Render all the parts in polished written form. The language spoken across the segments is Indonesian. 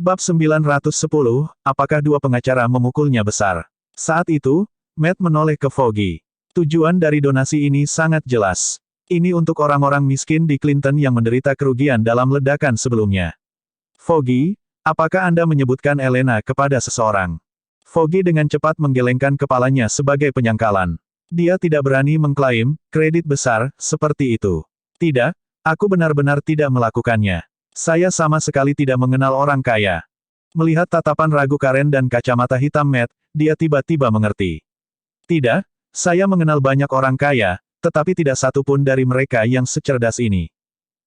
Bab 910, apakah dua pengacara memukulnya besar? Saat itu, Matt menoleh ke Foggy. Tujuan dari donasi ini sangat jelas. Ini untuk orang-orang miskin di Clinton yang menderita kerugian dalam ledakan sebelumnya. Foggy, apakah Anda menyebutkan Elena kepada seseorang? Foggy dengan cepat menggelengkan kepalanya sebagai penyangkalan. Dia tidak berani mengklaim kredit besar seperti itu. Tidak, aku benar-benar tidak melakukannya. Saya sama sekali tidak mengenal orang kaya. Melihat tatapan ragu Karen dan kacamata hitam Matt, dia tiba-tiba mengerti. Tidak, saya mengenal banyak orang kaya, tetapi tidak satu pun dari mereka yang secerdas ini.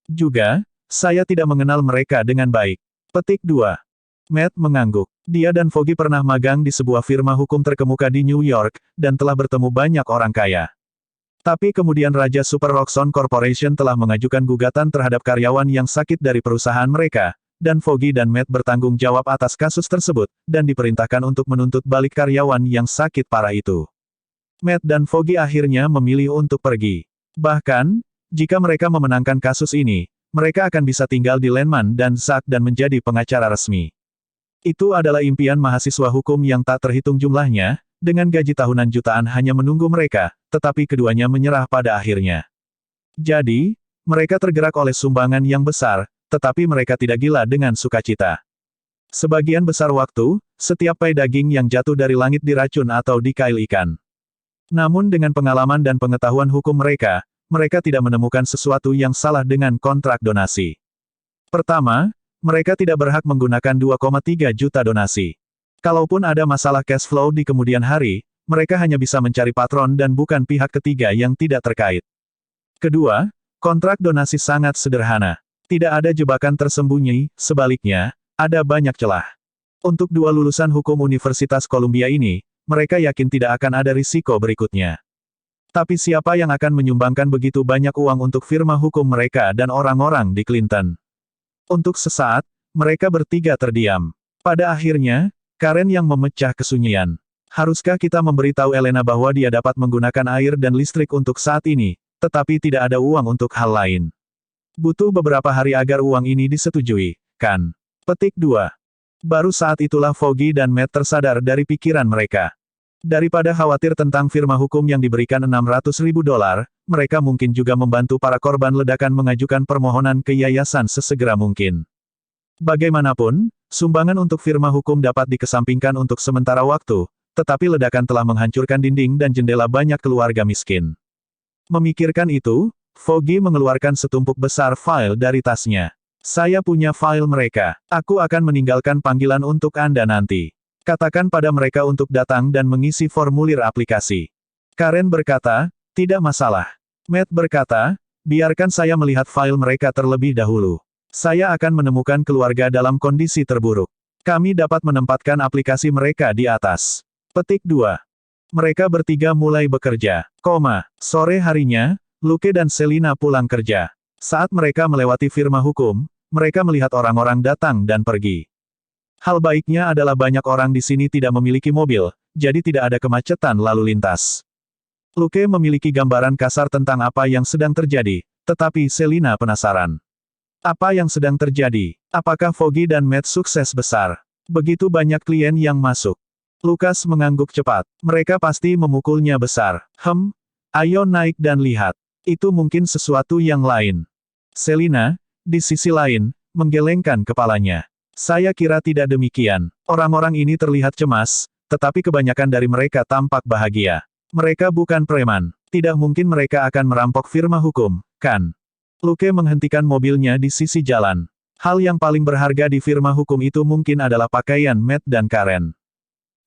Juga, saya tidak mengenal mereka dengan baik. Petik 2. Matt mengangguk. Dia dan Foggy pernah magang di sebuah firma hukum terkemuka di New York, dan telah bertemu banyak orang kaya. Tapi kemudian Raja Super Roxxon Corporation telah mengajukan gugatan terhadap karyawan yang sakit dari perusahaan mereka, dan Foggy dan Matt bertanggung jawab atas kasus tersebut, dan diperintahkan untuk menuntut balik karyawan yang sakit parah itu. Matt dan Foggy akhirnya memilih untuk pergi. Bahkan, jika mereka memenangkan kasus ini, mereka akan bisa tinggal di Landman dan Zack dan menjadi pengacara resmi. Itu adalah impian mahasiswa hukum yang tak terhitung jumlahnya, dengan gaji tahunan jutaan hanya menunggu mereka, tetapi keduanya menyerah pada akhirnya. Jadi, mereka tergerak oleh sumbangan yang besar, tetapi mereka tidak gila dengan sukacita. Sebagian besar waktu, setiap pai daging yang jatuh dari langit diracun atau dikail ikan. Namun dengan pengalaman dan pengetahuan hukum mereka, mereka tidak menemukan sesuatu yang salah dengan kontrak donasi. Pertama, mereka tidak berhak menggunakan 2,3 juta donasi. Kalaupun ada masalah cash flow di kemudian hari, mereka hanya bisa mencari patron dan bukan pihak ketiga yang tidak terkait. Kedua, kontrak donasi sangat sederhana. Tidak ada jebakan tersembunyi, sebaliknya, ada banyak celah. Untuk dua lulusan hukum Universitas Columbia ini, mereka yakin tidak akan ada risiko berikutnya. Tapi siapa yang akan menyumbangkan begitu banyak uang untuk firma hukum mereka dan orang-orang di Clinton? Untuk sesaat, mereka bertiga terdiam. Pada akhirnya, Karen yang memecah kesunyian. Haruskah kita memberitahu Elena bahwa dia dapat menggunakan air dan listrik untuk saat ini, tetapi tidak ada uang untuk hal lain? Butuh beberapa hari agar uang ini disetujui, kan? Petik 2. Baru saat itulah Foggy dan Matt tersadar dari pikiran mereka. Daripada khawatir tentang firma hukum yang diberikan $600.000, mereka mungkin juga membantu para korban ledakan mengajukan permohonan ke yayasan sesegera mungkin. Bagaimanapun, sumbangan untuk firma hukum dapat dikesampingkan untuk sementara waktu, tetapi ledakan telah menghancurkan dinding dan jendela banyak keluarga miskin. Memikirkan itu, Foggy mengeluarkan setumpuk besar file dari tasnya. Saya punya file mereka. Aku akan meninggalkan panggilan untuk Anda nanti. Katakan pada mereka untuk datang dan mengisi formulir aplikasi. Karen berkata, tidak masalah. Matt berkata, biarkan saya melihat file mereka terlebih dahulu. Saya akan menemukan keluarga dalam kondisi terburuk. Kami dapat menempatkan aplikasi mereka di atas. Petik 2. Mereka bertiga mulai bekerja. Sore harinya, Luke dan Selina pulang kerja. Saat mereka melewati firma hukum, mereka melihat orang-orang datang dan pergi. Hal baiknya adalah banyak orang di sini tidak memiliki mobil, jadi tidak ada kemacetan lalu lintas. Luke memiliki gambaran kasar tentang apa yang sedang terjadi, tetapi Selina penasaran. Apa yang sedang terjadi? Apakah Foggy dan Matt sukses besar? Begitu banyak klien yang masuk. Lukas mengangguk cepat. Mereka pasti memukulnya besar. Ayo naik dan lihat. Itu mungkin sesuatu yang lain. Selina, di sisi lain, menggelengkan kepalanya. Saya kira tidak demikian. Orang-orang ini terlihat cemas, tetapi kebanyakan dari mereka tampak bahagia. Mereka bukan preman. Tidak mungkin mereka akan merampok firma hukum, kan? Luke menghentikan mobilnya di sisi jalan. Hal yang paling berharga di firma hukum itu mungkin adalah pakaian Matt dan Karen.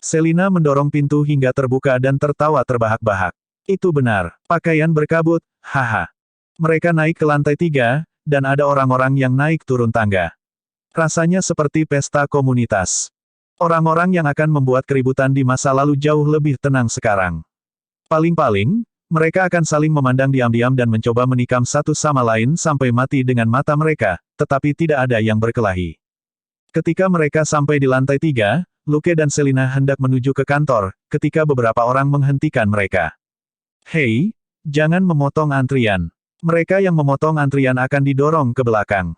Selina mendorong pintu hingga terbuka dan tertawa terbahak-bahak. Itu benar. Pakaian berkabut, haha. Mereka naik ke lantai 3, dan ada orang-orang yang naik turun tangga. Rasanya seperti pesta komunitas. Orang-orang yang akan membuat keributan di masa lalu jauh lebih tenang sekarang. Paling-paling, mereka akan saling memandang diam-diam dan mencoba menikam satu sama lain sampai mati dengan mata mereka, tetapi tidak ada yang berkelahi. Ketika mereka sampai di lantai 3, Luke dan Selina hendak menuju ke kantor, ketika beberapa orang menghentikan mereka. Hei, jangan memotong antrian. Mereka yang memotong antrian akan didorong ke belakang.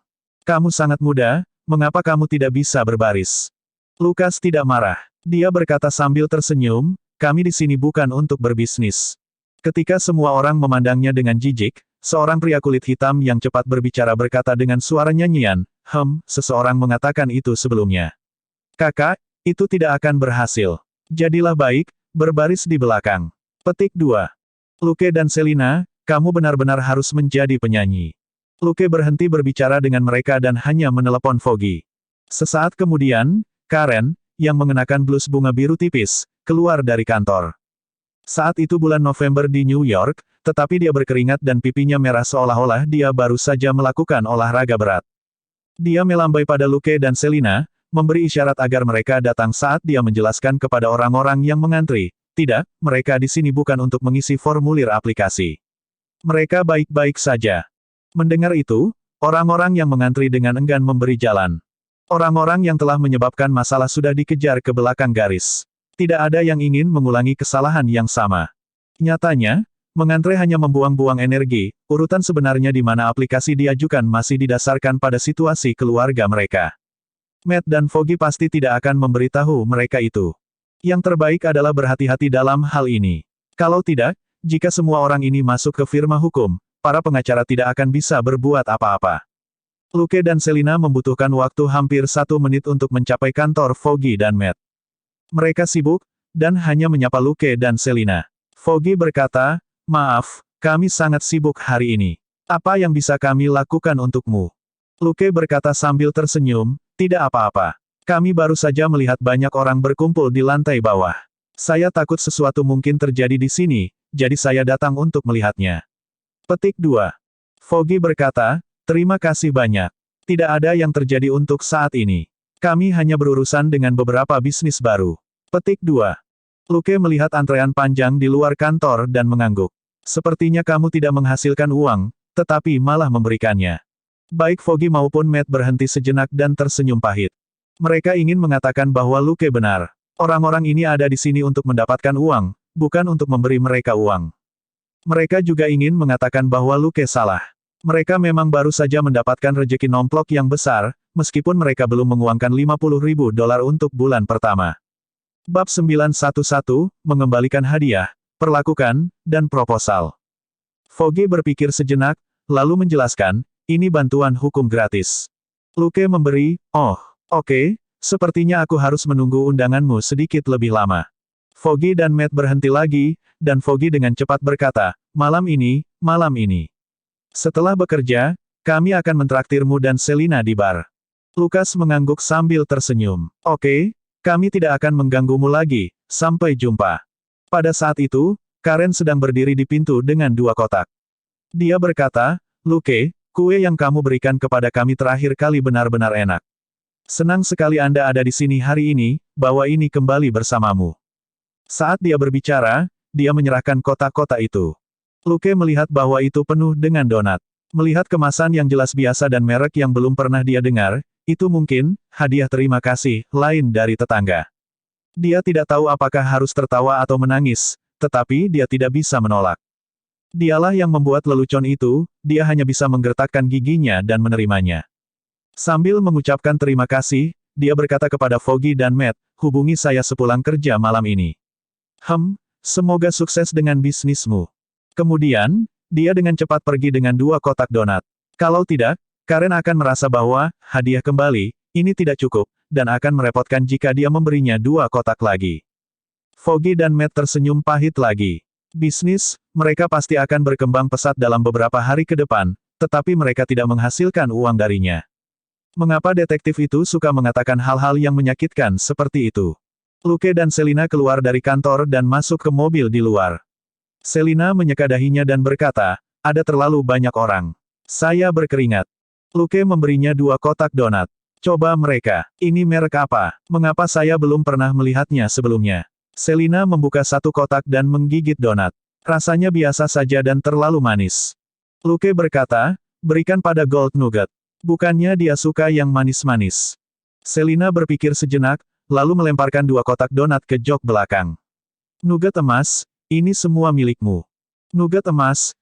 Kamu sangat muda, mengapa kamu tidak bisa berbaris? Lukas tidak marah. Dia berkata sambil tersenyum, kami di sini bukan untuk berbisnis. Ketika semua orang memandangnya dengan jijik, seorang pria kulit hitam yang cepat berbicara berkata dengan suara nyanyian, seseorang mengatakan itu sebelumnya. Kakak, itu tidak akan berhasil. Jadilah baik, berbaris di belakang. Petik 2. Luke dan Selina, kamu benar-benar harus menjadi penyanyi. Luke berhenti berbicara dengan mereka dan hanya menelepon Foggy. Sesaat kemudian, Karen, yang mengenakan blus bunga biru tipis, keluar dari kantor. Saat itu bulan November di New York, tetapi dia berkeringat dan pipinya merah seolah-olah dia baru saja melakukan olahraga berat. Dia melambai pada Luke dan Selina, memberi isyarat agar mereka datang saat dia menjelaskan kepada orang-orang yang mengantri. Tidak, mereka di sini bukan untuk mengisi formulir aplikasi. Mereka baik-baik saja. Mendengar itu, orang-orang yang mengantri dengan enggan memberi jalan. Orang-orang yang telah menyebabkan masalah sudah dikejar ke belakang garis. Tidak ada yang ingin mengulangi kesalahan yang sama. Nyatanya, mengantre hanya membuang-buang energi, urutan sebenarnya di mana aplikasi diajukan masih didasarkan pada situasi keluarga mereka. Matt dan Foggy pasti tidak akan memberitahu mereka itu. Yang terbaik adalah berhati-hati dalam hal ini. Kalau tidak, jika semua orang ini masuk ke firma hukum, para pengacara tidak akan bisa berbuat apa-apa. Luke dan Selina membutuhkan waktu hampir 1 menit untuk mencapai kantor Foggy dan Matt. Mereka sibuk, dan hanya menyapa Luke dan Selina. Foggy berkata, maaf, kami sangat sibuk hari ini. Apa yang bisa kami lakukan untukmu? Luke berkata sambil tersenyum, tidak apa-apa. Kami baru saja melihat banyak orang berkumpul di lantai bawah. Saya takut sesuatu mungkin terjadi di sini, jadi saya datang untuk melihatnya. Petik 2. Foggy berkata, terima kasih banyak. Tidak ada yang terjadi untuk saat ini. Kami hanya berurusan dengan beberapa bisnis baru. Petik 2. Luke melihat antrean panjang di luar kantor dan mengangguk. Sepertinya kamu tidak menghasilkan uang, tetapi malah memberikannya. Baik Foggy maupun Matt berhenti sejenak dan tersenyum pahit. Mereka ingin mengatakan bahwa Luke benar. Orang-orang ini ada di sini untuk mendapatkan uang, bukan untuk memberi mereka uang. Mereka juga ingin mengatakan bahwa Luke salah. Mereka memang baru saja mendapatkan rejeki nomplok yang besar, meskipun mereka belum menguangkan $50.000 untuk bulan pertama. Bab 911, mengembalikan hadiah, perlakukan, dan proposal. Foggy berpikir sejenak, lalu menjelaskan, ini bantuan hukum gratis. Luke memberi, oke, sepertinya aku harus menunggu undanganmu sedikit lebih lama. Foggy dan Matt berhenti lagi, dan Foggy dengan cepat berkata, malam ini. Setelah bekerja, kami akan mentraktirmu dan Selina di bar. Lukas mengangguk sambil tersenyum. Oke, kami tidak akan mengganggumu lagi, sampai jumpa. Pada saat itu, Karen sedang berdiri di pintu dengan 2 kotak. Dia berkata, Luke, kue yang kamu berikan kepada kami terakhir kali benar-benar enak. Senang sekali Anda ada di sini hari ini, bawa ini kembali bersamamu. Saat dia berbicara, dia menyerahkan kotak-kotak itu. Luke melihat bahwa itu penuh dengan donat. Melihat kemasan yang jelas biasa dan merek yang belum pernah dia dengar, itu mungkin hadiah terima kasih lain dari tetangga. Dia tidak tahu apakah harus tertawa atau menangis, tetapi dia tidak bisa menolak. Dialah yang membuat lelucon itu, dia hanya bisa menggertakkan giginya dan menerimanya. Sambil mengucapkan terima kasih, dia berkata kepada Foggy dan Matt, hubungi saya sepulang kerja malam ini. Semoga sukses dengan bisnismu. Kemudian, dia dengan cepat pergi dengan 2 kotak donat. Kalau tidak, Karen akan merasa bahwa, hadiah kembali, ini tidak cukup, dan akan merepotkan jika dia memberinya 2 kotak lagi. Foggy dan Matt tersenyum pahit lagi. Bisnis, mereka pasti akan berkembang pesat dalam beberapa hari ke depan, tetapi mereka tidak menghasilkan uang darinya. Mengapa detektif itu suka mengatakan hal-hal yang menyakitkan seperti itu? Luke dan Selina keluar dari kantor dan masuk ke mobil di luar. Selina menyeka dahinya dan berkata, ada terlalu banyak orang. Saya berkeringat. Luke memberinya 2 kotak donat. Coba mereka. Ini merek apa? Mengapa saya belum pernah melihatnya sebelumnya? Selina membuka 1 kotak dan menggigit donat. Rasanya biasa saja dan terlalu manis. Luke berkata, berikan pada Gold Nugget. Bukannya dia suka yang manis-manis. Selina berpikir sejenak, lalu melemparkan 2 kotak donat ke jok belakang. Nugget emas, ini semua milikmu. Nugget emas,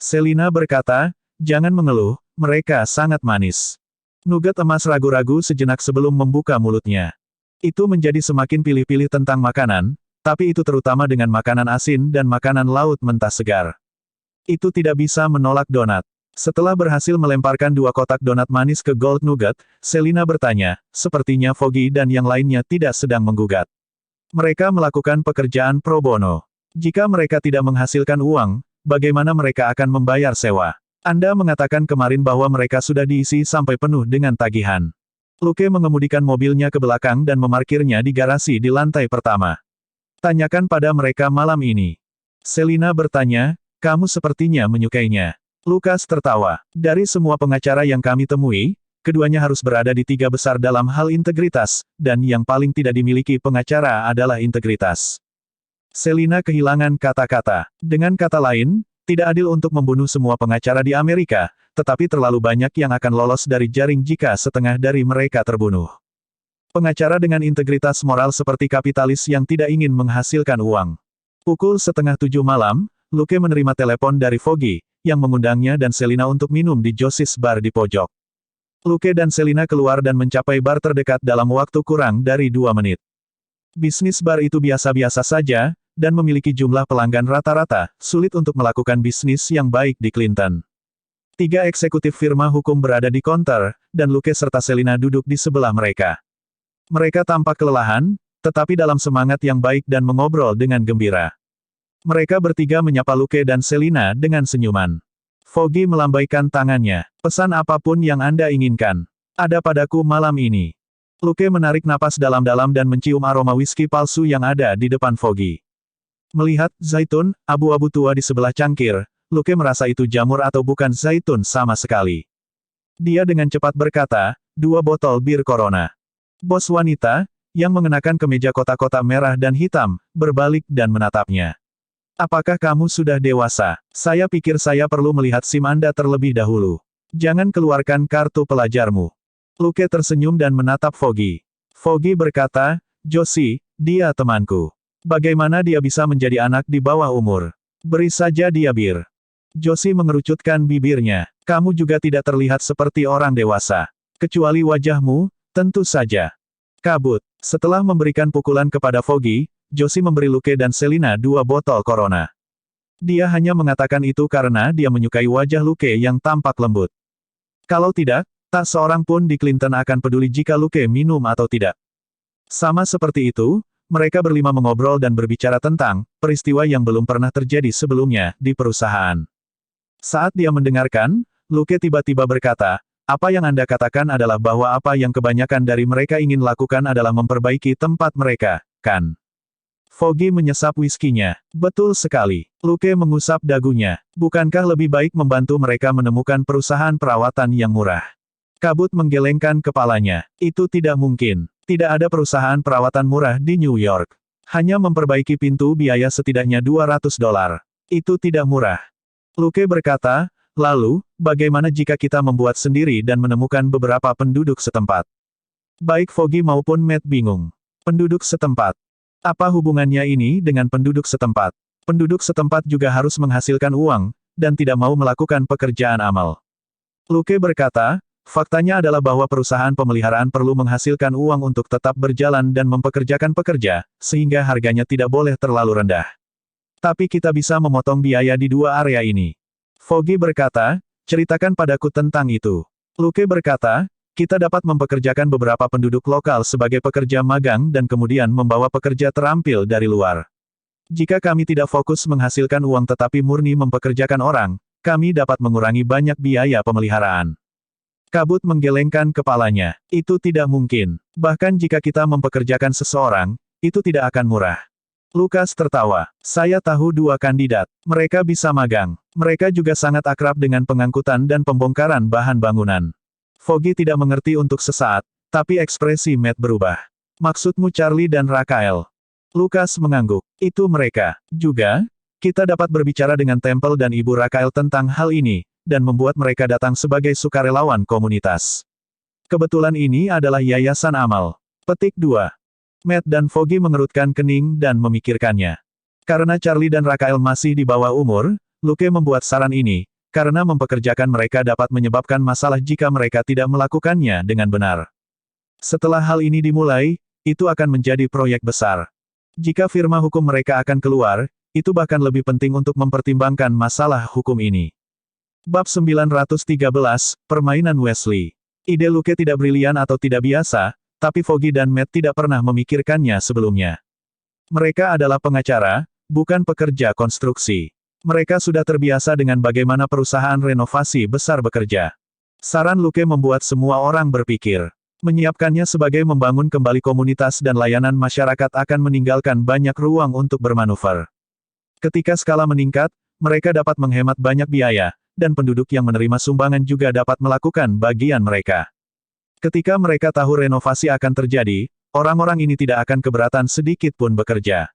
Selina berkata, jangan mengeluh, mereka sangat manis. Nugget emas ragu-ragu sejenak sebelum membuka mulutnya. Itu menjadi semakin pilih-pilih tentang makanan, tapi itu terutama dengan makanan asin dan makanan laut mentah segar. Itu tidak bisa menolak donat. Setelah berhasil melemparkan 2 kotak donat manis ke Gold Nugget, Selina bertanya, sepertinya Foggy dan yang lainnya tidak sedang menggugat. Mereka melakukan pekerjaan pro bono. Jika mereka tidak menghasilkan uang, bagaimana mereka akan membayar sewa? Anda mengatakan kemarin bahwa mereka sudah diisi sampai penuh dengan tagihan. Luke mengemudikan mobilnya ke belakang dan memarkirnya di garasi di lantai pertama. Tanyakan pada mereka malam ini. Selina bertanya, kamu sepertinya menyukainya. Lukas tertawa. Dari semua pengacara yang kami temui, keduanya harus berada di 3 besar dalam hal integritas, dan yang paling tidak dimiliki pengacara adalah integritas. Selina kehilangan kata-kata. Dengan kata lain, tidak adil untuk membunuh semua pengacara di Amerika, tetapi terlalu banyak yang akan lolos dari jaring jika setengah dari mereka terbunuh. Pengacara dengan integritas moral seperti kapitalis yang tidak ingin menghasilkan uang. Pukul 6:30 malam, Luke menerima telepon dari Foggy, yang mengundangnya dan Selina untuk minum di Josie's Bar di pojok. Luke dan Selina keluar dan mencapai bar terdekat dalam waktu kurang dari 2 menit. Bisnis bar itu biasa-biasa saja, dan memiliki jumlah pelanggan rata-rata, sulit untuk melakukan bisnis yang baik di Clinton. 3 eksekutif firma hukum berada di konter, dan Luke serta Selina duduk di sebelah mereka. Mereka tampak kelelahan, tetapi dalam semangat yang baik dan mengobrol dengan gembira. Mereka bertiga menyapa Luke dan Selina dengan senyuman. Foggy melambaikan tangannya. Pesan apapun yang Anda inginkan. Ada padaku malam ini. Luke menarik napas dalam-dalam dan mencium aroma whisky palsu yang ada di depan Foggy. Melihat zaitun, abu-abu tua di sebelah cangkir, Luke merasa itu jamur atau bukan zaitun sama sekali. Dia dengan cepat berkata, 2 botol bir Corona. Bos wanita, yang mengenakan kemeja kotak-kotak merah dan hitam, berbalik dan menatapnya. Apakah kamu sudah dewasa? Saya pikir saya perlu melihat SIM Anda terlebih dahulu. Jangan keluarkan kartu pelajarmu. Luke tersenyum dan menatap Foggy. Foggy berkata, Josie, dia temanku. Bagaimana dia bisa menjadi anak di bawah umur? Beri saja dia bir. Josie mengerucutkan bibirnya. Kamu juga tidak terlihat seperti orang dewasa. Kecuali wajahmu, tentu saja. Kabut. Setelah memberikan pukulan kepada Foggy, Josie memberi Luke dan Selina 2 botol Corona. Dia hanya mengatakan itu karena dia menyukai wajah Luke yang tampak lembut. Kalau tidak, tak seorang pun di Clinton akan peduli jika Luke minum atau tidak. Sama seperti itu, mereka berlima mengobrol dan berbicara tentang peristiwa yang belum pernah terjadi sebelumnya di perusahaan. Saat dia mendengarkan, Luke tiba-tiba berkata, apa yang Anda katakan adalah bahwa apa yang kebanyakan dari mereka ingin lakukan adalah memperbaiki tempat mereka, kan? Foggy menyesap whiskinya. Betul sekali. Luke mengusap dagunya. Bukankah lebih baik membantu mereka menemukan perusahaan perawatan yang murah? Kabut menggelengkan kepalanya. Itu tidak mungkin. Tidak ada perusahaan perawatan murah di New York. Hanya memperbaiki pintu biaya setidaknya $200. Itu tidak murah. Luke berkata, lalu, bagaimana jika kita membuat sendiri dan menemukan beberapa penduduk setempat? Baik Foggy maupun Matt bingung. Penduduk setempat. Apa hubungannya ini dengan penduduk setempat? Penduduk setempat juga harus menghasilkan uang, dan tidak mau melakukan pekerjaan amal. Luke berkata, faktanya adalah bahwa perusahaan pemeliharaan perlu menghasilkan uang untuk tetap berjalan dan mempekerjakan pekerja, sehingga harganya tidak boleh terlalu rendah. Tapi kita bisa memotong biaya di 2 area ini. Foggy berkata, ceritakan padaku tentang itu. Luke berkata, kita dapat mempekerjakan beberapa penduduk lokal sebagai pekerja magang dan kemudian membawa pekerja terampil dari luar. Jika kami tidak fokus menghasilkan uang tetapi murni mempekerjakan orang, kami dapat mengurangi banyak biaya pemeliharaan. Kabut menggelengkan kepalanya. Itu tidak mungkin. Bahkan jika kita mempekerjakan seseorang, itu tidak akan murah. Lukas tertawa. Saya tahu 2 kandidat. Mereka bisa magang. Mereka juga sangat akrab dengan pengangkutan dan pembongkaran bahan bangunan. Foggy tidak mengerti untuk sesaat, tapi ekspresi Matt berubah. Maksudmu Charlie dan Rachael? Lukas mengangguk. Itu mereka. Juga, kita dapat berbicara dengan Temple dan Ibu Rachael tentang hal ini, dan membuat mereka datang sebagai sukarelawan komunitas. Kebetulan ini adalah yayasan amal. Petik 2. Matt dan Foggy mengerutkan kening dan memikirkannya. Karena Charlie dan Rachael masih di bawah umur, Luke membuat saran ini, karena mempekerjakan mereka dapat menyebabkan masalah jika mereka tidak melakukannya dengan benar. Setelah hal ini dimulai, itu akan menjadi proyek besar. Jika firma hukum mereka akan keluar, itu bahkan lebih penting untuk mempertimbangkan masalah hukum ini. Bab 913, Permainan Wesley. Ide Luke tidak brilian atau tidak biasa, tapi Foggy dan Matt tidak pernah memikirkannya sebelumnya. Mereka adalah pengacara, bukan pekerja konstruksi. Mereka sudah terbiasa dengan bagaimana perusahaan renovasi besar bekerja. Saran Luke membuat semua orang berpikir. Menyiapkannya sebagai membangun kembali komunitas dan layanan masyarakat akan meninggalkan banyak ruang untuk bermanuver. Ketika skala meningkat, mereka dapat menghemat banyak biaya, dan penduduk yang menerima sumbangan juga dapat melakukan bagian mereka. Ketika mereka tahu renovasi akan terjadi, orang-orang ini tidak akan keberatan sedikit pun bekerja.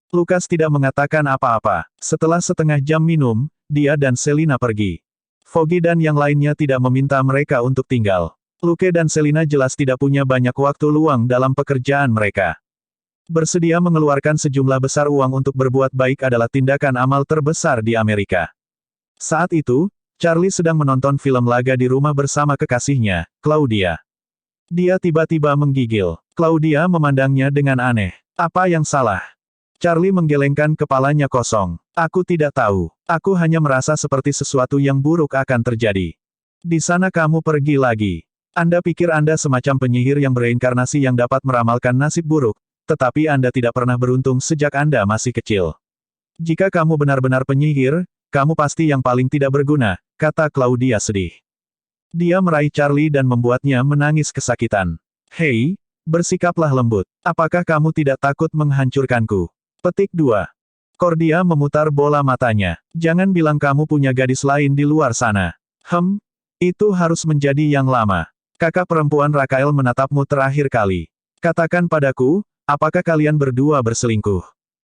Lukas tidak mengatakan apa-apa. Setelah setengah jam minum, dia dan Selina pergi. Foggy dan yang lainnya tidak meminta mereka untuk tinggal. Luke dan Selina jelas tidak punya banyak waktu luang dalam pekerjaan mereka. Bersedia mengeluarkan sejumlah besar uang untuk berbuat baik adalah tindakan amal terbesar di Amerika. Saat itu, Charlie sedang menonton film laga di rumah bersama kekasihnya, Claudia. Dia tiba-tiba menggigil. Claudia memandangnya dengan aneh. Apa yang salah? Charlie menggelengkan kepalanya kosong. Aku tidak tahu. Aku hanya merasa seperti sesuatu yang buruk akan terjadi. Di sana kamu pergi lagi. Anda pikir Anda semacam penyihir yang bereinkarnasi yang dapat meramalkan nasib buruk, tetapi Anda tidak pernah beruntung sejak Anda masih kecil. Jika kamu benar-benar penyihir, kamu pasti yang paling tidak berguna, kata Claudia sedih. Dia meraih Charlie dan membuatnya menangis kesakitan. Hei, bersikaplah lembut. Apakah kamu tidak takut menghancurkanku? Petik 2. Cordia memutar bola matanya. Jangan bilang kamu punya gadis lain di luar sana. Itu harus menjadi yang lama. Kakak perempuan Rakael menatapmu terakhir kali. Katakan padaku, apakah kalian berdua berselingkuh?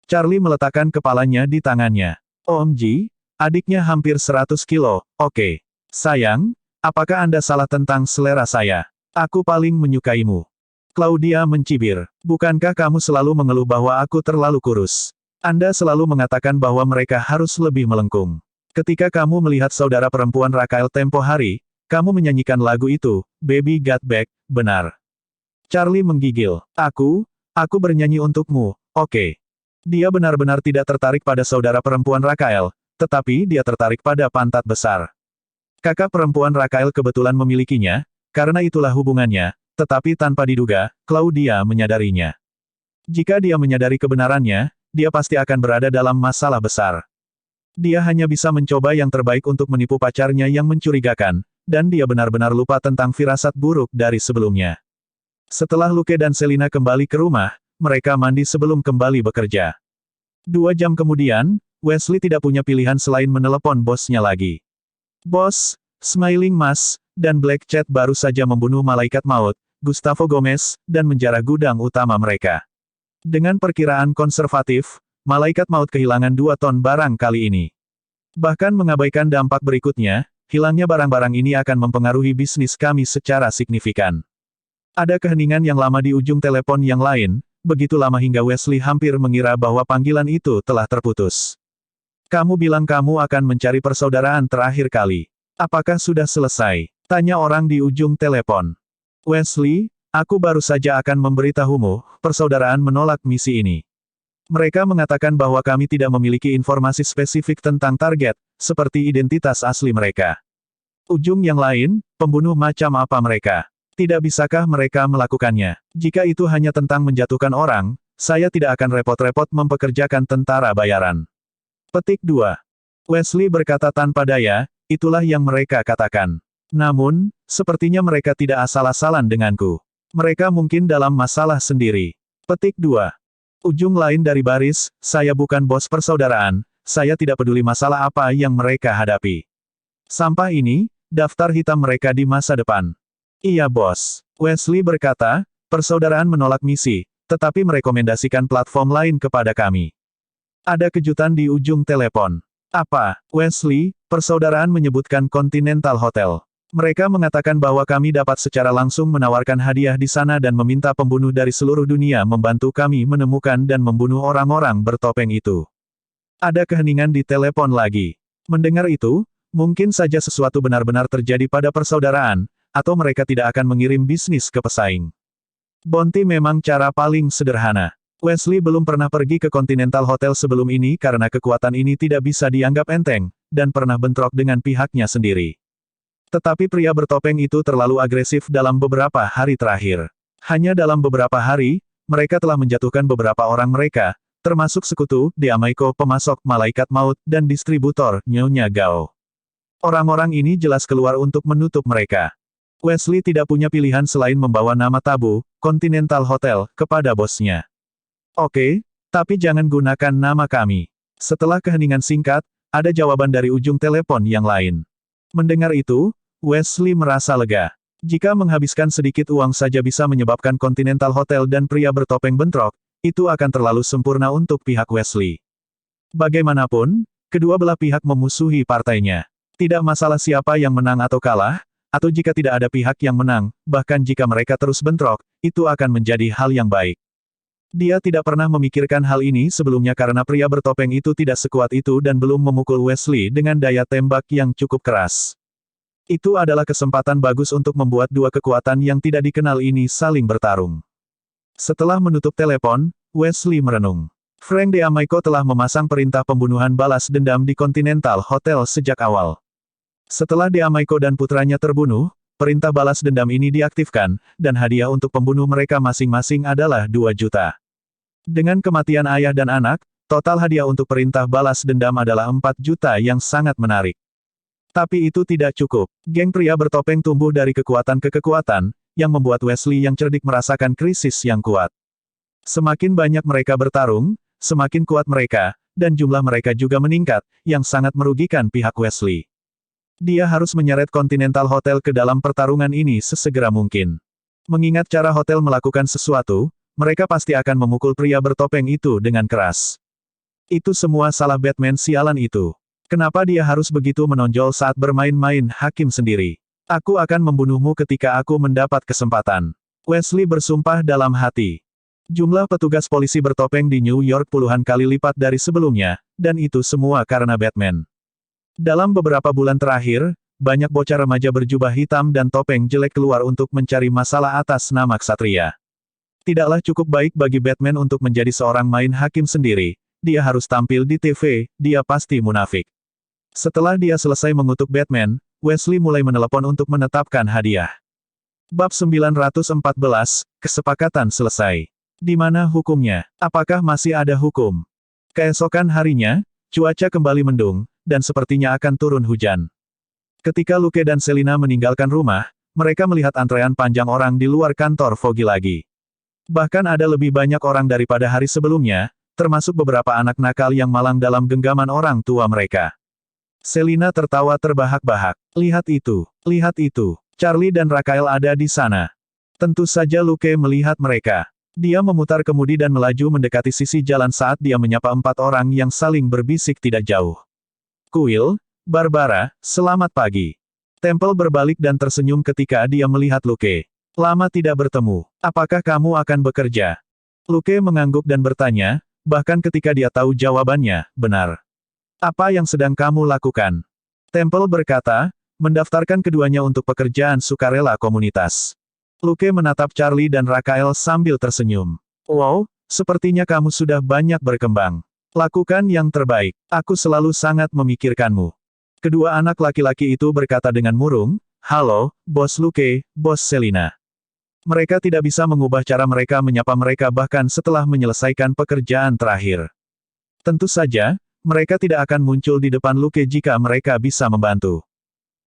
Charlie meletakkan kepalanya di tangannya. OMG, adiknya hampir 100 kilo, oke. Sayang, apakah Anda salah tentang selera saya? Aku paling menyukaimu. Claudia mencibir. Bukankah kamu selalu mengeluh bahwa aku terlalu kurus? Anda selalu mengatakan bahwa mereka harus lebih melengkung. Ketika kamu melihat saudara perempuan Rakael tempo hari, kamu menyanyikan lagu itu, Baby Got Back, benar. Charlie menggigil. Aku bernyanyi untukmu, oke. Dia benar-benar tidak tertarik pada saudara perempuan Rakael, tetapi dia tertarik pada pantat besar. Kakak perempuan Rakael kebetulan memilikinya, karena itulah hubungannya. Tetapi tanpa diduga, Claudia menyadarinya. Jika dia menyadari kebenarannya, dia pasti akan berada dalam masalah besar. Dia hanya bisa mencoba yang terbaik untuk menipu pacarnya yang mencurigakan, dan dia benar-benar lupa tentang firasat buruk dari sebelumnya. Setelah Luke dan Selina kembali ke rumah, mereka mandi sebelum kembali bekerja. 2 jam kemudian, Wesley tidak punya pilihan selain menelepon bosnya lagi. Bos, Smiling Mas, dan Black Cat baru saja membunuh malaikat maut, Gustavo Gomez, dan menjarah gudang utama mereka. Dengan perkiraan konservatif, malaikat maut kehilangan 2 ton barang kali ini. Bahkan mengabaikan dampak berikutnya, hilangnya barang-barang ini akan mempengaruhi bisnis kami secara signifikan. Ada keheningan yang lama di ujung telepon yang lain, begitu lama hingga Wesley hampir mengira bahwa panggilan itu telah terputus. Kamu bilang kamu akan mencari persaudaraan terakhir kali. Apakah sudah selesai? Tanya orang di ujung telepon. Wesley, aku baru saja akan memberitahumu, persaudaraan menolak misi ini. Mereka mengatakan bahwa kami tidak memiliki informasi spesifik tentang target, seperti identitas asli mereka. Ujung yang lain, pembunuh macam apa mereka? Tidak bisakah mereka melakukannya? Jika itu hanya tentang menjatuhkan orang, saya tidak akan repot-repot mempekerjakan tentara bayaran. Petik 2. Wesley berkata tanpa daya, itulah yang mereka katakan. Namun, sepertinya mereka tidak asal-asalan denganku. Mereka mungkin dalam masalah sendiri. Petik 2. Ujung lain dari baris, saya bukan bos persaudaraan, saya tidak peduli masalah apa yang mereka hadapi. Sampah ini, daftar hitam mereka di masa depan. Iya bos. Wesley berkata, persaudaraan menolak misi, tetapi merekomendasikan platform lain kepada kami. Ada kejutan di ujung telepon. Apa, Wesley? Persaudaraan menyebutkan Continental Hotel. Mereka mengatakan bahwa kami dapat secara langsung menawarkan hadiah di sana dan meminta pembunuh dari seluruh dunia membantu kami menemukan dan membunuh orang-orang bertopeng itu. Ada keheningan di telepon lagi. Mendengar itu, Mungkin saja sesuatu benar-benar terjadi pada persaudaraan, atau mereka tidak akan mengirim bisnis ke pesaing. Bounty memang cara paling sederhana. Wesley belum pernah pergi ke Continental Hotel sebelum ini karena kekuatan ini tidak bisa dianggap enteng, dan pernah bentrok dengan pihaknya sendiri. Tetapi pria bertopeng itu terlalu agresif dalam beberapa hari terakhir. Hanya dalam beberapa hari, mereka telah menjatuhkan beberapa orang mereka, termasuk sekutu, Deamaiko pemasok malaikat maut, dan distributor, Nyonya Gao. Orang-orang ini jelas keluar untuk menutup mereka. Wesley tidak punya pilihan selain membawa nama tabu, Continental Hotel, kepada bosnya. Oke, tapi jangan gunakan nama kami. Setelah keheningan singkat, ada jawaban dari ujung telepon yang lain. Mendengar itu, Wesley merasa lega. Jika menghabiskan sedikit uang saja bisa menyebabkan Continental Hotel dan pria bertopeng bentrok, itu akan terlalu sempurna untuk pihak Wesley. Bagaimanapun, kedua belah pihak memusuhi partainya. Tidak masalah siapa yang menang atau kalah, atau jika tidak ada pihak yang menang, bahkan jika mereka terus bentrok, itu akan menjadi hal yang baik. Dia tidak pernah memikirkan hal ini sebelumnya karena pria bertopeng itu tidak sekuat itu dan belum memukul Wesley dengan daya tembak yang cukup keras. Itu adalah kesempatan bagus untuk membuat dua kekuatan yang tidak dikenal ini saling bertarung. Setelah menutup telepon, Wesley merenung. Frank Deamaiko telah memasang perintah pembunuhan balas dendam di Continental Hotel sejak awal. Setelah Deamaiko dan putranya terbunuh, perintah balas dendam ini diaktifkan, dan hadiah untuk pembunuh mereka masing-masing adalah 2 juta. Dengan kematian ayah dan anak, total hadiah untuk perintah balas dendam adalah 4 juta yang sangat menarik. Tapi itu tidak cukup. Geng pria bertopeng tumbuh dari kekuatan ke kekuatan, yang membuat Wesley yang cerdik merasakan krisis yang kuat. Semakin banyak mereka bertarung, semakin kuat mereka, dan jumlah mereka juga meningkat, yang sangat merugikan pihak Wesley. Dia harus menyeret Continental Hotel ke dalam pertarungan ini sesegera mungkin. Mengingat cara hotel melakukan sesuatu, mereka pasti akan memukul pria bertopeng itu dengan keras. Itu semua salah Batman sialan itu. Kenapa dia harus begitu menonjol saat bermain-main hakim sendiri? Aku akan membunuhmu ketika aku mendapat kesempatan. Wesley bersumpah dalam hati. Jumlah petugas polisi bertopeng di New York puluhan kali lipat dari sebelumnya, dan itu semua karena Batman. Dalam beberapa bulan terakhir, banyak bocah remaja berjubah hitam dan topeng jelek keluar untuk mencari masalah atas nama ksatria. Tidaklah cukup baik bagi Batman untuk menjadi seorang main hakim sendiri, dia harus tampil di TV, dia pasti munafik. Setelah dia selesai mengutuk Batman, Wesley mulai menelepon untuk menetapkan hadiah. Bab 914, kesepakatan selesai. Di mana hukumnya? Apakah masih ada hukum? Keesokan harinya, cuaca kembali mendung, dan sepertinya akan turun hujan. Ketika Luke dan Selina meninggalkan rumah, mereka melihat antrean panjang orang di luar kantor Foggy lagi. Bahkan ada lebih banyak orang daripada hari sebelumnya, termasuk beberapa anak nakal yang malang dalam genggaman orang tua mereka. Selina tertawa terbahak-bahak. Lihat itu, Charlie dan Rakael ada di sana. Tentu saja Luke melihat mereka. Dia memutar kemudi dan melaju mendekati sisi jalan saat dia menyapa 4 orang yang saling berbisik tidak jauh. Quill, Barbara, selamat pagi. Temple berbalik dan tersenyum ketika dia melihat Luke. Lama tidak bertemu. Apakah kamu akan bekerja? Luke mengangguk dan bertanya, bahkan ketika dia tahu jawabannya, benar. Apa yang sedang kamu lakukan? Temple berkata, mendaftarkan keduanya untuk pekerjaan sukarela komunitas. Luke menatap Charlie dan Rakael sambil tersenyum. Wow, sepertinya kamu sudah banyak berkembang. Lakukan yang terbaik. Aku selalu sangat memikirkanmu. Kedua anak laki-laki itu berkata dengan murung, halo, Bos Luke, Bos Selina. Mereka tidak bisa mengubah cara mereka menyapa mereka bahkan setelah menyelesaikan pekerjaan terakhir. Tentu saja, mereka tidak akan muncul di depan Luke jika mereka bisa membantu.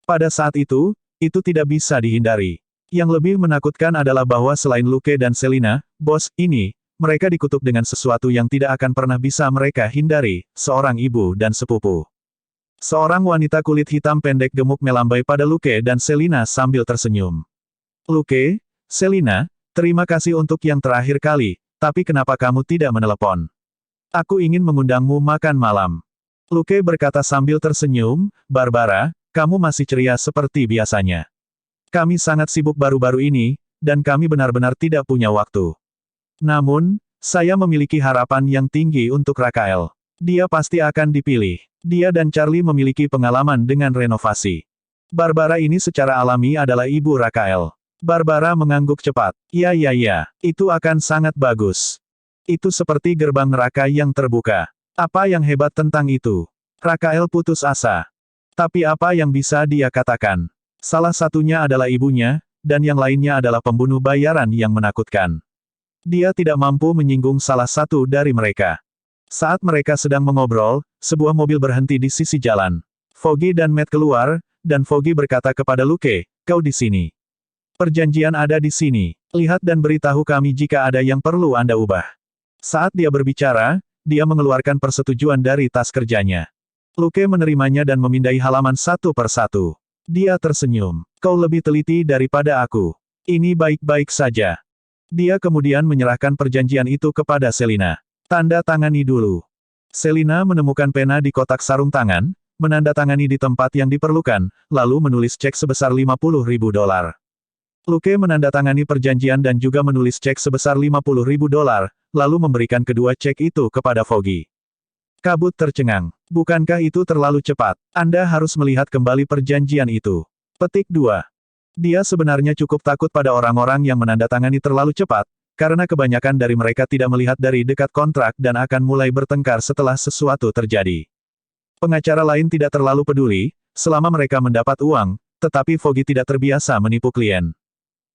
Pada saat itu tidak bisa dihindari. Yang lebih menakutkan adalah bahwa selain Luke dan Selina, bos ini, mereka dikutuk dengan sesuatu yang tidak akan pernah bisa mereka hindari, seorang ibu dan sepupu. Seorang wanita kulit hitam pendek gemuk melambai pada Luke dan Selina sambil tersenyum. Luke, Selina, terima kasih untuk yang terakhir kali, tapi kenapa kamu tidak menelepon? Aku ingin mengundangmu makan malam. Luke berkata sambil tersenyum, Barbara, kamu masih ceria seperti biasanya. Kami sangat sibuk baru-baru ini, dan kami benar-benar tidak punya waktu. Namun, saya memiliki harapan yang tinggi untuk Rakael. Dia pasti akan dipilih. Dia dan Charlie memiliki pengalaman dengan renovasi. Barbara ini secara alami adalah ibu Rakael. Barbara mengangguk cepat. Ya, itu akan sangat bagus. Itu seperti gerbang neraka yang terbuka. Apa yang hebat tentang itu? Rakael putus asa. Tapi apa yang bisa dia katakan? Salah satunya adalah ibunya, dan yang lainnya adalah pembunuh bayaran yang menakutkan. Dia tidak mampu menyinggung salah satu dari mereka. Saat mereka sedang mengobrol, sebuah mobil berhenti di sisi jalan. Foggy dan Matt keluar, dan Foggy berkata kepada Luke, "Kau di sini. Perjanjian ada di sini. Lihat dan beritahu kami jika ada yang perlu Anda ubah." Saat dia berbicara, dia mengeluarkan persetujuan dari tas kerjanya. Luke menerimanya dan memindai halaman satu persatu. Dia tersenyum. "Kau lebih teliti daripada aku. Ini baik-baik saja." Dia kemudian menyerahkan perjanjian itu kepada Selina. "Tanda tangani dulu." Selina menemukan pena di kotak sarung tangan, menandatangani di tempat yang diperlukan, lalu menulis cek sebesar $50.000. Luke menandatangani perjanjian dan juga menulis cek sebesar $50.000, lalu memberikan kedua cek itu kepada Foggy. Kabut tercengang. "Bukankah itu terlalu cepat? Anda harus melihat kembali perjanjian itu." Petik 2. Dia sebenarnya cukup takut pada orang-orang yang menandatangani terlalu cepat, karena kebanyakan dari mereka tidak melihat dari dekat kontrak dan akan mulai bertengkar setelah sesuatu terjadi. Pengacara lain tidak terlalu peduli, selama mereka mendapat uang, tetapi Foggy tidak terbiasa menipu klien.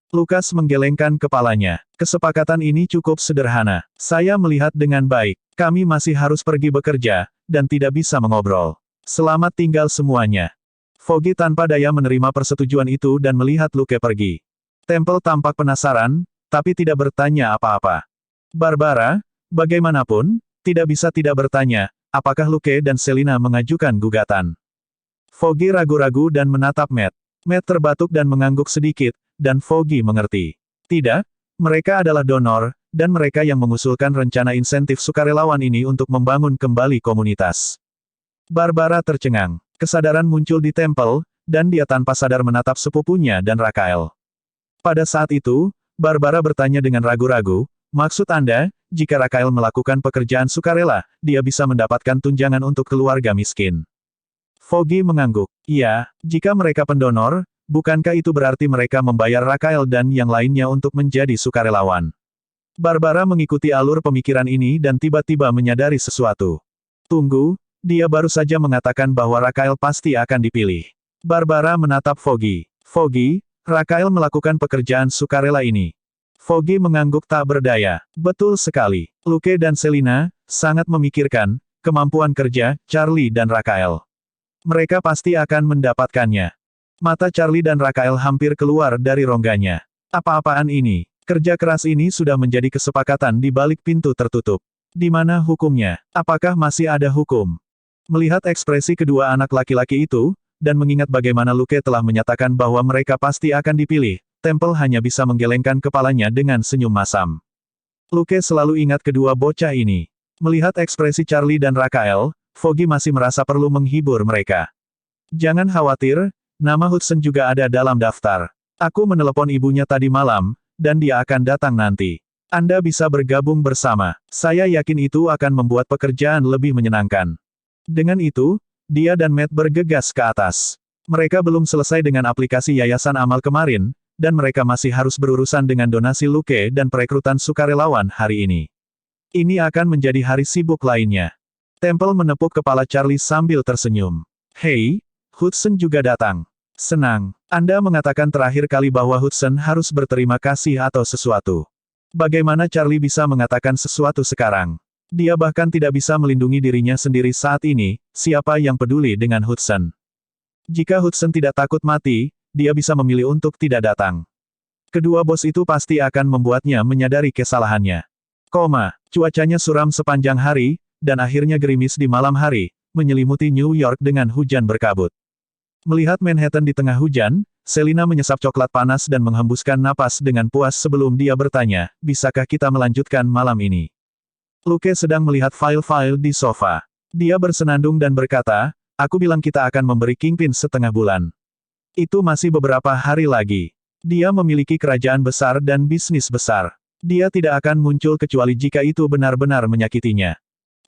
Lukas menggelengkan kepalanya. "Kesepakatan ini cukup sederhana. Saya melihat dengan baik. Kami masih harus pergi bekerja, dan tidak bisa mengobrol. Selamat tinggal semuanya." Foggy tanpa daya menerima persetujuan itu dan melihat Luke pergi. Temple tampak penasaran, tapi tidak bertanya apa-apa. Barbara, bagaimanapun, tidak bisa tidak bertanya, apakah Luke dan Selina mengajukan gugatan. Foggy ragu-ragu dan menatap Matt. Matt terbatuk dan mengangguk sedikit, dan Foggy mengerti. Tidak, mereka adalah donor, dan mereka yang mengusulkan rencana insentif sukarelawan ini untuk membangun kembali komunitas. Barbara tercengang. Kesadaran muncul di Temple, dan dia tanpa sadar menatap sepupunya dan Rakael. Pada saat itu, Barbara bertanya dengan ragu-ragu, "Maksud Anda, jika Rakael melakukan pekerjaan sukarela, dia bisa mendapatkan tunjangan untuk keluarga miskin?" Foggy mengangguk. "Iya, jika mereka pendonor, bukankah itu berarti mereka membayar Rakael dan yang lainnya untuk menjadi sukarelawan?" Barbara mengikuti alur pemikiran ini dan tiba-tiba menyadari sesuatu. "Tunggu, dia baru saja mengatakan bahwa Rakael pasti akan dipilih." Barbara menatap Foggy. "Foggy, Rakael melakukan pekerjaan sukarela ini." Foggy mengangguk tak berdaya. "Betul sekali. Luke dan Selina sangat memikirkan kemampuan kerja Charlie dan Rakael. Mereka pasti akan mendapatkannya." Mata Charlie dan Rakael hampir keluar dari rongganya. "Apa-apaan ini? Kerja keras ini sudah menjadi kesepakatan di balik pintu tertutup. Di mana hukumnya? Apakah masih ada hukum?" Melihat ekspresi kedua anak laki-laki itu, dan mengingat bagaimana Luke telah menyatakan bahwa mereka pasti akan dipilih, Temple hanya bisa menggelengkan kepalanya dengan senyum masam. Luke selalu ingat kedua bocah ini. Melihat ekspresi Charlie dan Rakael, Foggy masih merasa perlu menghibur mereka. "Jangan khawatir, nama Hudson juga ada dalam daftar. Aku menelepon ibunya tadi malam, dan dia akan datang nanti. Anda bisa bergabung bersama. Saya yakin itu akan membuat pekerjaan lebih menyenangkan." Dengan itu, dia dan Matt bergegas ke atas. Mereka belum selesai dengan aplikasi Yayasan Amal kemarin, dan mereka masih harus berurusan dengan donasi Luke dan perekrutan sukarelawan hari ini. Ini akan menjadi hari sibuk lainnya. Temple menepuk kepala Charlie sambil tersenyum. "Hei, Hudson juga datang. Senang. Anda mengatakan terakhir kali bahwa Hudson harus berterima kasih atau sesuatu. Bagaimana Charlie bisa mengatakan sesuatu sekarang? Dia bahkan tidak bisa melindungi dirinya sendiri saat ini, siapa yang peduli dengan Hudson? Jika Hudson tidak takut mati, dia bisa memilih untuk tidak datang. Kedua bos itu pasti akan membuatnya menyadari kesalahannya. Cuacanya suram sepanjang hari, dan akhirnya gerimis di malam hari, menyelimuti New York dengan hujan berkabut. Melihat Manhattan di tengah hujan, Selina menyesap coklat panas dan menghembuskan napas dengan puas sebelum dia bertanya, "Bisakah kita melanjutkan malam ini?" Luke sedang melihat file-file di sofa. Dia bersenandung dan berkata, "Aku bilang kita akan memberi Kingpin setengah bulan. Itu masih beberapa hari lagi. Dia memiliki kerajaan besar dan bisnis besar. Dia tidak akan muncul kecuali jika itu benar-benar menyakitinya."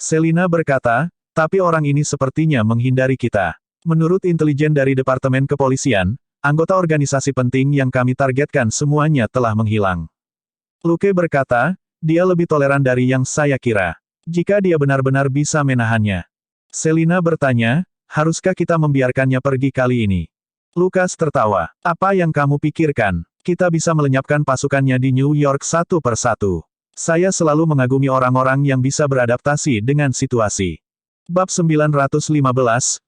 Selina berkata, tapi orang ini sepertinya menghindari kita. Menurut intelijen dari Departemen Kepolisian, anggota organisasi penting yang kami targetkan semuanya telah menghilang. Luke berkata, dia lebih toleran dari yang saya kira. Jika dia benar-benar bisa menahannya. Selina bertanya, haruskah kita membiarkannya pergi kali ini? Lukas tertawa. Apa yang kamu pikirkan? Kita bisa melenyapkan pasukannya di New York satu persatu. Saya selalu mengagumi orang-orang yang bisa beradaptasi dengan situasi. Bab 915,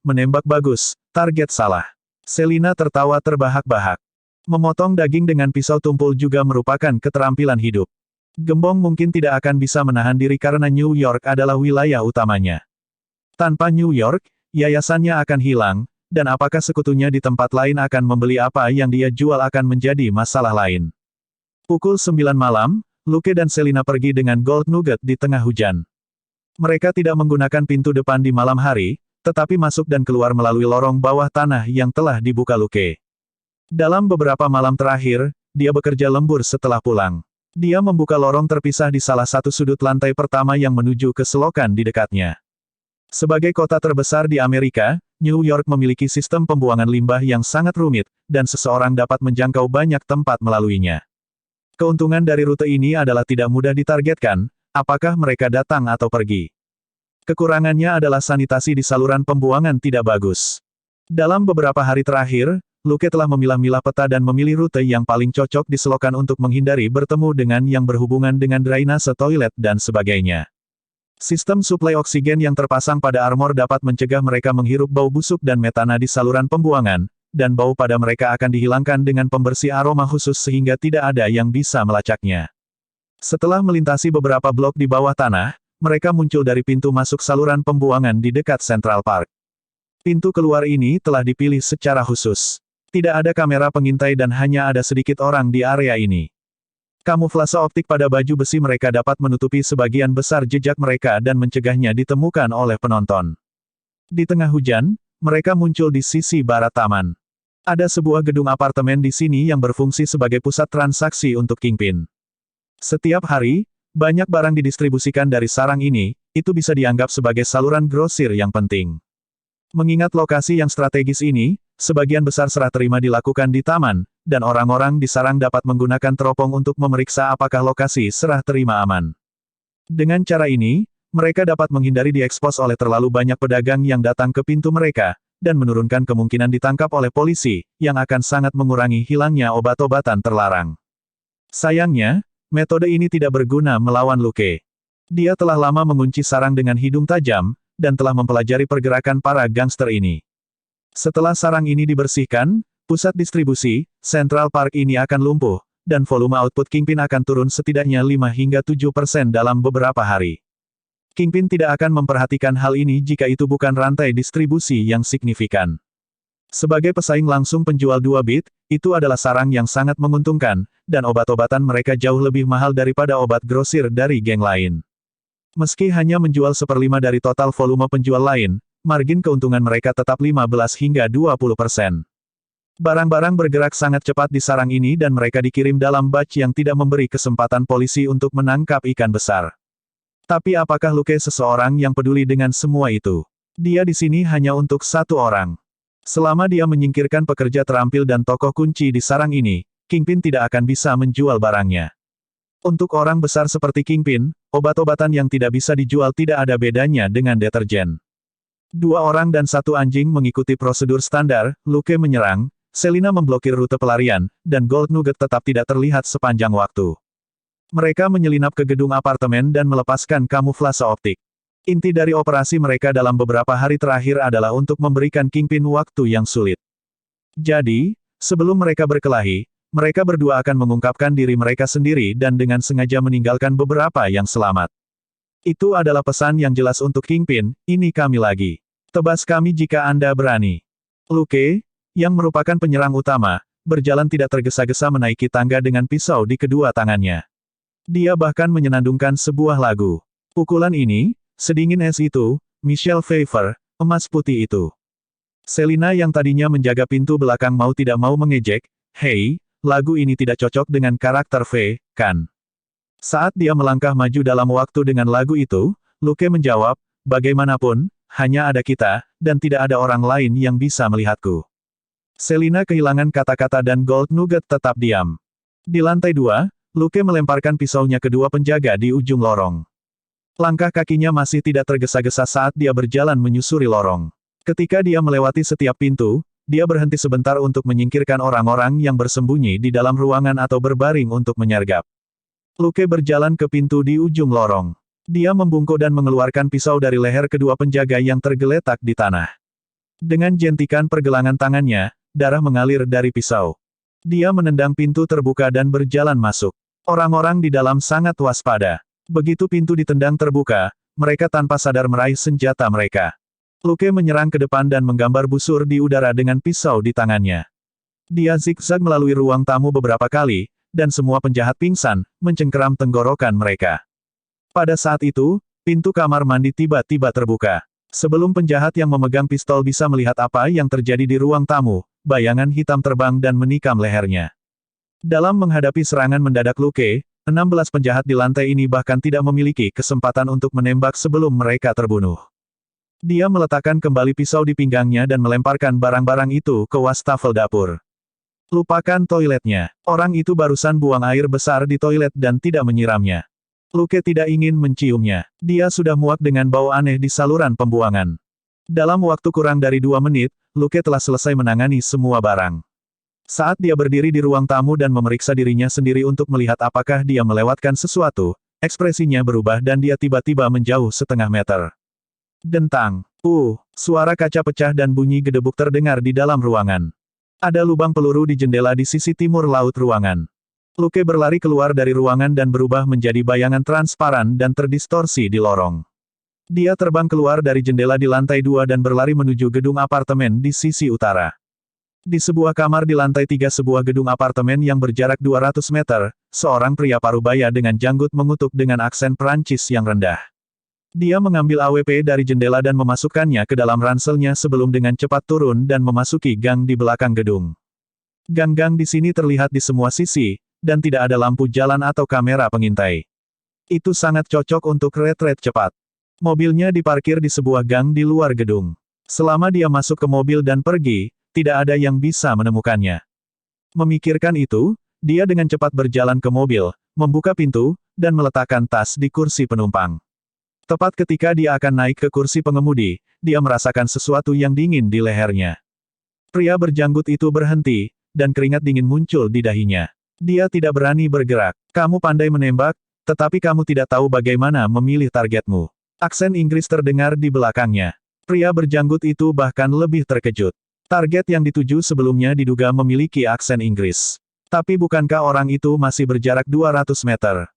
menembak bagus, target salah. Selina tertawa terbahak-bahak. Memotong daging dengan pisau tumpul juga merupakan keterampilan hidup. Gembong mungkin tidak akan bisa menahan diri karena New York adalah wilayah utamanya. Tanpa New York, yayasannya akan hilang, dan apakah sekutunya di tempat lain akan membeli apa yang dia jual akan menjadi masalah lain. Pukul 9 malam, Luke dan Selina pergi dengan Gold Nugget di tengah hujan. Mereka tidak menggunakan pintu depan di malam hari, tetapi masuk dan keluar melalui lorong bawah tanah yang telah dibuka Luke. Dalam beberapa malam terakhir, dia bekerja lembur setelah pulang. Dia membuka lorong terpisah di salah satu sudut lantai pertama yang menuju ke selokan di dekatnya. Sebagai kota terbesar di Amerika, New York memiliki sistem pembuangan limbah yang sangat rumit, dan seseorang dapat menjangkau banyak tempat melaluinya. Keuntungan dari rute ini adalah tidak mudah ditargetkan, apakah mereka datang atau pergi. Kekurangannya adalah sanitasi di saluran pembuangan tidak bagus. Dalam beberapa hari terakhir, Luke telah memilah-milah peta dan memilih rute yang paling cocok di selokan untuk menghindari bertemu dengan yang berhubungan dengan drainase toilet dan sebagainya. Sistem suplai oksigen yang terpasang pada armor dapat mencegah mereka menghirup bau busuk dan metana di saluran pembuangan, dan bau pada mereka akan dihilangkan dengan pembersih aroma khusus sehingga tidak ada yang bisa melacaknya. Setelah melintasi beberapa blok di bawah tanah, mereka muncul dari pintu masuk saluran pembuangan di dekat Central Park. Pintu keluar ini telah dipilih secara khusus. Tidak ada kamera pengintai dan hanya ada sedikit orang di area ini. Kamuflase optik pada baju besi mereka dapat menutupi sebagian besar jejak mereka dan mencegahnya ditemukan oleh penonton. Di tengah hujan, mereka muncul di sisi barat taman. Ada sebuah gedung apartemen di sini yang berfungsi sebagai pusat transaksi untuk Kingpin. Setiap hari, banyak barang didistribusikan dari sarang ini, itu bisa dianggap sebagai saluran grosir yang penting. Mengingat lokasi yang strategis ini, sebagian besar serah terima dilakukan di taman, dan orang-orang di sarang dapat menggunakan teropong untuk memeriksa apakah lokasi serah terima aman. Dengan cara ini, mereka dapat menghindari diekspos oleh terlalu banyak pedagang yang datang ke pintu mereka, dan menurunkan kemungkinan ditangkap oleh polisi, yang akan sangat mengurangi hilangnya obat-obatan terlarang. Sayangnya, metode ini tidak berguna melawan Luke. Dia telah lama mengunci sarang dengan hidung tajam, dan telah mempelajari pergerakan para gangster ini. Setelah sarang ini dibersihkan, pusat distribusi, Central Park ini akan lumpuh, dan volume output Kingpin akan turun setidaknya 5 hingga 7% dalam beberapa hari. Kingpin tidak akan memperhatikan hal ini jika itu bukan rantai distribusi yang signifikan. Sebagai pesaing langsung penjual 2 bit, itu adalah sarang yang sangat menguntungkan, dan obat-obatan mereka jauh lebih mahal daripada obat grosir dari geng lain. Meski hanya menjual 1/5 dari total volume penjual lain, margin keuntungan mereka tetap 15 hingga 20%. Barang-barang bergerak sangat cepat di sarang ini dan mereka dikirim dalam batch yang tidak memberi kesempatan polisi untuk menangkap ikan besar. Tapi apakah Luke seseorang yang peduli dengan semua itu? Dia di sini hanya untuk satu orang. Selama dia menyingkirkan pekerja terampil dan tokoh kunci di sarang ini, Kingpin tidak akan bisa menjual barangnya. Untuk orang besar seperti Kingpin, obat-obatan yang tidak bisa dijual tidak ada bedanya dengan deterjen. 2 orang dan 1 anjing mengikuti prosedur standar, Luke menyerang, Selina memblokir rute pelarian, dan Gold Nugget tetap tidak terlihat sepanjang waktu. Mereka menyelinap ke gedung apartemen dan melepaskan kamuflase optik. Inti dari operasi mereka dalam beberapa hari terakhir adalah untuk memberikan Kingpin waktu yang sulit. Jadi, sebelum mereka berkelahi, mereka berdua akan mengungkapkan diri mereka sendiri dan dengan sengaja meninggalkan beberapa yang selamat. Itu adalah pesan yang jelas untuk Kingpin, ini kami lagi. Tebas kami jika Anda berani. Luke, yang merupakan penyerang utama, berjalan tidak tergesa-gesa menaiki tangga dengan pisau di kedua tangannya. Dia bahkan menyenandungkan sebuah lagu. Pukulan ini, sedingin es itu, Michelle Pfeiffer, emas putih itu. Selina yang tadinya menjaga pintu belakang mau tidak mau mengejek, "Hei, lagu ini tidak cocok dengan karakter V, kan?" Saat dia melangkah maju dalam waktu dengan lagu itu, Luke menjawab, bagaimanapun, hanya ada kita, dan tidak ada orang lain yang bisa melihatku. Selina kehilangan kata-kata dan Gold Nugget tetap diam. Di lantai 2, Luke melemparkan pisaunya ke dua penjaga di ujung lorong. Langkah kakinya masih tidak tergesa-gesa saat dia berjalan menyusuri lorong. Ketika dia melewati setiap pintu, dia berhenti sebentar untuk menyingkirkan orang-orang yang bersembunyi di dalam ruangan atau berbaring untuk menyergap. Luke berjalan ke pintu di ujung lorong. Dia membungkuk dan mengeluarkan pisau dari leher kedua penjaga yang tergeletak di tanah. Dengan jentikan pergelangan tangannya, darah mengalir dari pisau. Dia menendang pintu terbuka dan berjalan masuk. Orang-orang di dalam sangat waspada. Begitu pintu ditendang terbuka, mereka tanpa sadar meraih senjata mereka. Luke menyerang ke depan dan menggambar busur di udara dengan pisau di tangannya. Dia zigzag melalui ruang tamu beberapa kali, dan semua penjahat pingsan, mencengkeram tenggorokan mereka. Pada saat itu, pintu kamar mandi tiba-tiba terbuka. Sebelum penjahat yang memegang pistol bisa melihat apa yang terjadi di ruang tamu, bayangan hitam terbang dan menikam lehernya. Dalam menghadapi serangan mendadak Luke, 16 penjahat di lantai ini bahkan tidak memiliki kesempatan untuk menembak sebelum mereka terbunuh. Dia meletakkan kembali pisau di pinggangnya dan melemparkan barang-barang itu ke wastafel dapur. Lupakan toiletnya. Orang itu barusan buang air besar di toilet dan tidak menyiramnya. Luke tidak ingin menciumnya. Dia sudah muak dengan bau aneh di saluran pembuangan. Dalam waktu kurang dari 2 menit, Luke telah selesai menangani semua barang. Saat dia berdiri di ruang tamu dan memeriksa dirinya sendiri untuk melihat apakah dia melewatkan sesuatu, ekspresinya berubah dan dia tiba-tiba menjauh setengah meter. Dentang. Suara kaca pecah dan bunyi gedebuk terdengar di dalam ruangan. Ada lubang peluru di jendela di sisi timur laut ruangan. Luke berlari keluar dari ruangan dan berubah menjadi bayangan transparan dan terdistorsi di lorong. Dia terbang keluar dari jendela di lantai 2 dan berlari menuju gedung apartemen di sisi utara. Di sebuah kamar di lantai 3 sebuah gedung apartemen yang berjarak 200 meter, seorang pria parubaya dengan janggut mengutuk dengan aksen Perancis yang rendah. Dia mengambil AWP dari jendela dan memasukkannya ke dalam ranselnya sebelum dengan cepat turun dan memasuki gang di belakang gedung. Gang-gang di sini terlihat di semua sisi, dan tidak ada lampu jalan atau kamera pengintai. Itu sangat cocok untuk retret cepat. Mobilnya diparkir di sebuah gang di luar gedung. Selama dia masuk ke mobil dan pergi, tidak ada yang bisa menemukannya. Memikirkan itu, dia dengan cepat berjalan ke mobil, membuka pintu, dan meletakkan tas di kursi penumpang. Tepat ketika dia akan naik ke kursi pengemudi, dia merasakan sesuatu yang dingin di lehernya. Pria berjanggut itu berhenti, dan keringat dingin muncul di dahinya. Dia tidak berani bergerak. Kamu pandai menembak, tetapi kamu tidak tahu bagaimana memilih targetmu. Aksen Inggris terdengar di belakangnya. Pria berjanggut itu bahkan lebih terkejut. Target yang dituju sebelumnya diduga memiliki aksen Inggris. Tapi bukankah orang itu masih berjarak 200 meter?